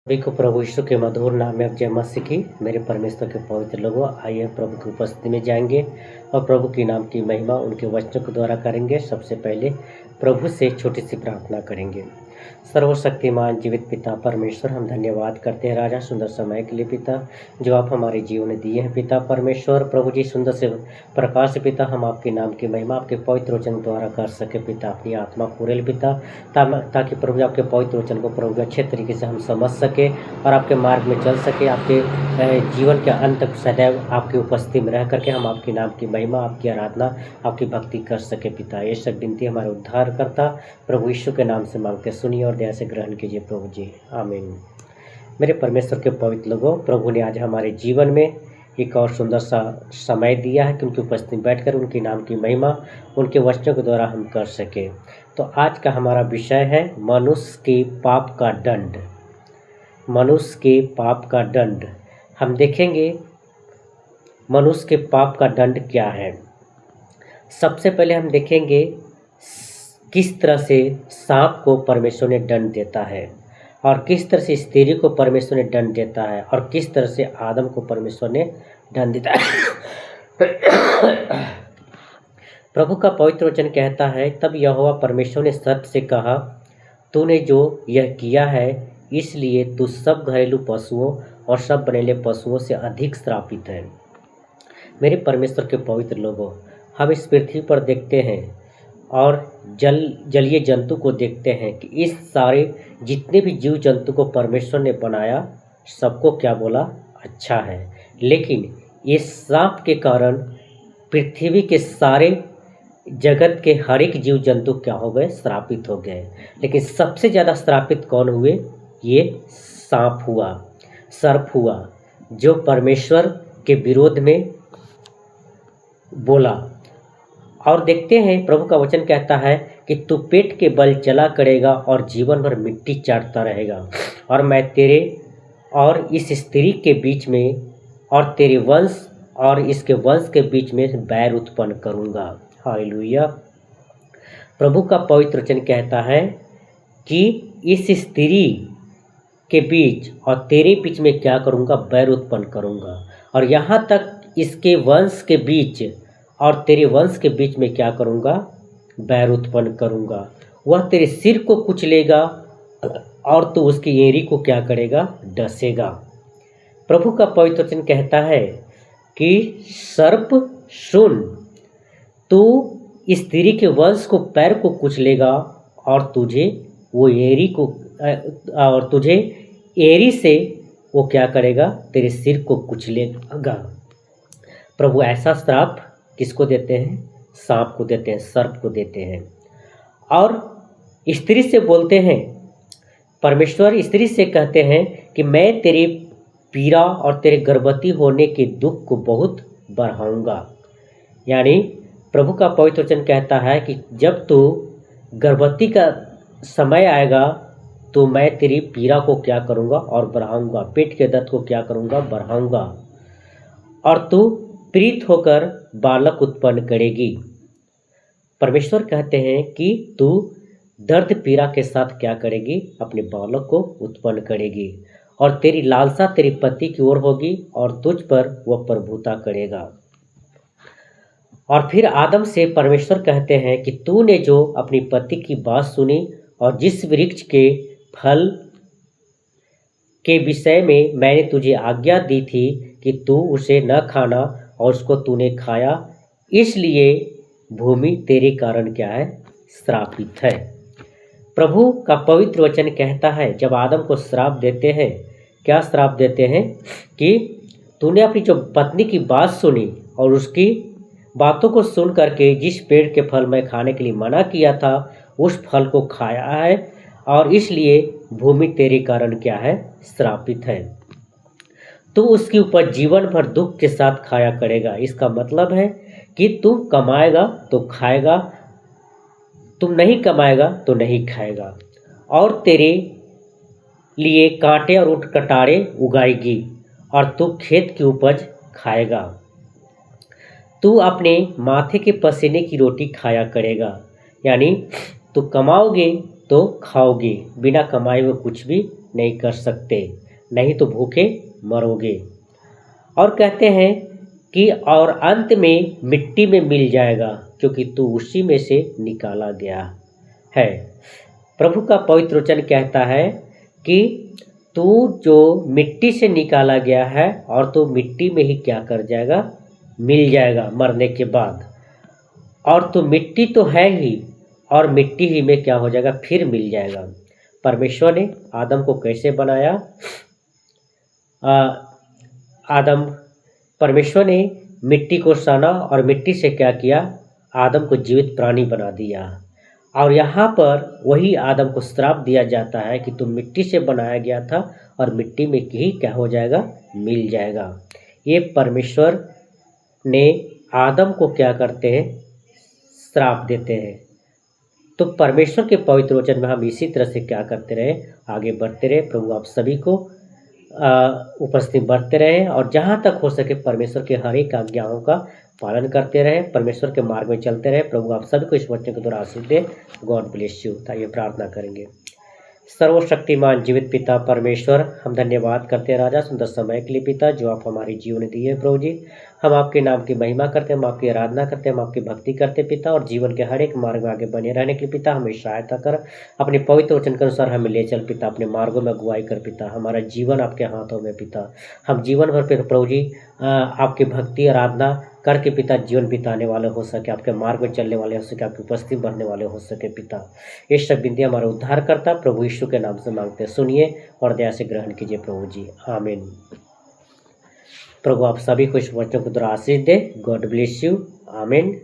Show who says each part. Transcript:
Speaker 1: सभी को प्रभु यीशु के मधुर नाम में अब जय मसीह की। मेरे परमेश्वर के पवित्र लोगों, आइए प्रभु की उपस्थिति में जाएंगे और प्रभु के नाम की महिमा उनके वचनों के द्वारा करेंगे। सबसे पहले प्रभु से छोटी सी प्रार्थना करेंगे। सर्वशक्तिमान जीवित पिता परमेश्वर, हम धन्यवाद करते हैं राजा सुंदर समय के लिए पिता, जो आप हमारे जीवन में दिए हैं पिता परमेश्वर। प्रभु जी सुंदर से प्रकाश से पिता, हम आपके नाम की महिमा आपके पवित्र वचन द्वारा कर सके पिता। अपनी आत्मा खोले पिता, ताकि प्रभु आपके पवित्र वचन को प्रभु अच्छे तरीके से हम समझ सके और आपके मार्ग में चल सके। आपके जीवन के अंत तक सदैव आपकी उपस्थिति में रह करके हम आपके नाम की महिमा, आपकी आराधना, आपकी भक्ति कर सके पिता। ये सब विनती हमारे उद्धार करता प्रभु यीशु के नाम से मांगते, सुनिए और दया से ग्रहण कीजिए प्रभु जी, आमीन। मेरे परमेश्वर के पवित्र लोगों, प्रभु ने आज हमारे जीवन में एक और सुंदर सा समय दिया है कि उनकी उपस्थिति में बैठकर उनके नाम की महिमा उनके वचनों के द्वारा हम कर सके। तो आज का हमारा विषय है मनुष्य के पाप का दंड। मनुष्य के पाप का दंड हम देखेंगे। मनुष्य के पाप का दंड क्या है। सबसे पहले हम देखेंगे किस तरह से सांप को परमेश्वर ने दंड देता है और किस तरह से स्त्री को परमेश्वर ने दंड देता है और किस तरह से आदम को परमेश्वर ने दंड देता है। प्रभु का पवित्र वचन कहता है, तब यहोवा परमेश्वर ने सर्प से कहा, तूने जो यह किया है इसलिए तू सब घरेलू पशुओं और सब बनेले पशुओं से अधिक श्रापित है। मेरे परमेश्वर के पवित्र लोगों, हम इस पृथ्वी पर देखते हैं और जलीय जंतु को देखते हैं कि इस सारे जितने भी जीव जंतु को परमेश्वर ने बनाया, सबको क्या बोला, अच्छा है। लेकिन ये सांप के कारण पृथ्वी के सारे जगत के हर एक जीव जंतु क्या हो गए, श्रापित हो गए। लेकिन सबसे ज़्यादा श्रापित कौन हुए, ये सांप हुआ, सर्प हुआ, जो परमेश्वर के विरोध में बोला। और देखते हैं प्रभु का वचन कहता है कि तू पेट के बल चला करेगा और जीवन भर मिट्टी चाटता रहेगा, और मैं तेरे और इस स्त्री के बीच में और तेरे वंश और इसके वंश के बीच में बैर उत्पन्न करूंगा। हालेलुया। प्रभु का पवित्र वचन कहता है कि इस स्त्री के बीच और तेरे बीच में क्या करूंगा, बैर उत्पन्न करूंगा, और यहाँ तक इसके वंश के बीच और तेरे वंश के बीच में क्या करूंगा, बैर उत्पन्न करूंगा। वह तेरे सिर को कुचलेगा और तू उसकी एड़ी को क्या करेगा, डसेगा। प्रभु का पवित्र वचन कहता है कि सर्प सुन, तू स्त्री के वंश को पैर को कुचलेगा और तुझे वो एड़ी को और तुझे एड़ी से वो क्या करेगा, तेरे सिर को कुचलेगा। प्रभु ऐसा श्राप किसको देते हैं, सांप को देते हैं, सर्प को देते हैं। और स्त्री से बोलते हैं, परमेश्वर स्त्री से कहते हैं कि मैं तेरे पीड़ा और तेरे गर्भवती होने के दुख को बहुत बढ़ाऊंगा। यानी प्रभु का पवित्र वचन कहता है कि जब तू गर्भवती का समय आएगा तो मैं तेरी पीड़ा को क्या करूंगा और बढ़ाऊंगा, पेट के दर्द को क्या करूंगा, बढ़ाऊंगा, और तू पीड़ित होकर बालक उत्पन्न करेगी। परमेश्वर कहते हैं कि तू दर्द पीड़ा के साथ क्या करेगी, अपने बालक को उत्पन्न करेगी, और तेरी लालसा तेरी पति की ओर होगी और तुझ पर वह प्रभुता करेगा। और फिर आदम से परमेश्वर कहते हैं कि तूने जो अपनी पति की बात सुनी और जिस वृक्ष के फल के विषय में मैंने तुझे आज्ञा दी थी कि तू उसे न खाना और उसको तूने खाया, इसलिए भूमि तेरे कारण क्या है, श्रापित है। प्रभु का पवित्र वचन कहता है, जब आदम को श्राप देते हैं, क्या श्राप देते हैं कि तूने अपनी जो पत्नी की बात सुनी और उसकी बातों को सुन करके जिस पेड़ के फल मैं खाने के लिए मना किया था उस फल को खाया है, और इसलिए भूमि तेरे कारण क्या है, श्रापित है। तू उसकी ऊपर जीवन भर दुख के साथ खाया करेगा। इसका मतलब है कि तुम कमाएगा तो खाएगा, तुम नहीं कमाएगा तो नहीं खाएगा, और तेरे लिए कांटे और ऊंट कटारे उगाएगी और तू खेत की उपज खाएगा। तू अपने माथे के पसीने की रोटी खाया करेगा। यानी तू कमाओगे तो खाओगे, बिना कमाए हुए कुछ भी नहीं कर सकते, नहीं तो भूखे मरोगे। और कहते हैं कि और अंत में मिट्टी में मिल जाएगा, क्योंकि तू उसी में से निकाला गया है। प्रभु का पवित्र वचन कहता है कि तू जो मिट्टी से निकाला गया है और तू मिट्टी में ही क्या कर जाएगा, मिल जाएगा मरने के बाद। और तू मिट्टी तो है ही, और मिट्टी ही में क्या हो जाएगा, फिर मिल जाएगा। परमेश्वर ने आदम को कैसे बनाया? आदम परमेश्वर ने मिट्टी को साना और मिट्टी से क्या किया, आदम को जीवित प्राणी बना दिया। और यहाँ पर वही आदम को श्राप दिया जाता है कि तुम मिट्टी से बनाया गया था और मिट्टी में ही क्या हो जाएगा, मिल जाएगा। ये परमेश्वर ने आदम को क्या करते हैं, श्राप देते हैं। तो परमेश्वर के पवित्र वचन में हम इसी तरह से क्या करते रहे, आगे बढ़ते रहे। प्रभु आप सभी को उपस्थित बढ़ते रहे और जहाँ तक हो सके परमेश्वर के हर एक आज्ञाओं का पालन करते रहे, परमेश्वर के मार्ग में चलते रहे। प्रभु आप सभी को इस वचन के द्वारा आशीष दे। God bless you. आइए प्रार्थना करेंगे। सर्वशक्तिमान जीवित पिता परमेश्वर, हम धन्यवाद करते हैं राजा सुंदर समय के लिए पिता जो आप हमारे जीवन में दिए प्रभु जी। हम आपके नाम की महिमा करते हैं, हम आपकी आराधना करते हैं, हम आपकी भक्ति करते हैं पिता। और जीवन के हर एक मार्ग में आगे बने रहने के लिए पिता हमें सहायता कर, अपने पवित्र वचन के अनुसार हमें ले चल पिता, अपने मार्गों में अगुवाई कर पिता। हमारा जीवन आपके हाथों में पिता, हम जीवन भर फिर प्रभु जी आपकी भक्ति आराधना करके पिता जीवन बिताने वाले हो सके, आपके मार्ग में चलने वाले हो सके, आपकी उपस्थिति बढ़ने वाले हो सके पिता। ये सब बिंदी हमारा उद्धार करता प्रभु यीशु के नाम से मांगते, सुनिए और दया से ग्रहण कीजिए प्रभु जी, आमीन। प्रभु आप सभी को इस वचनों को द्वारा आशीष दे। गॉड ब्लेस यू, आमीन।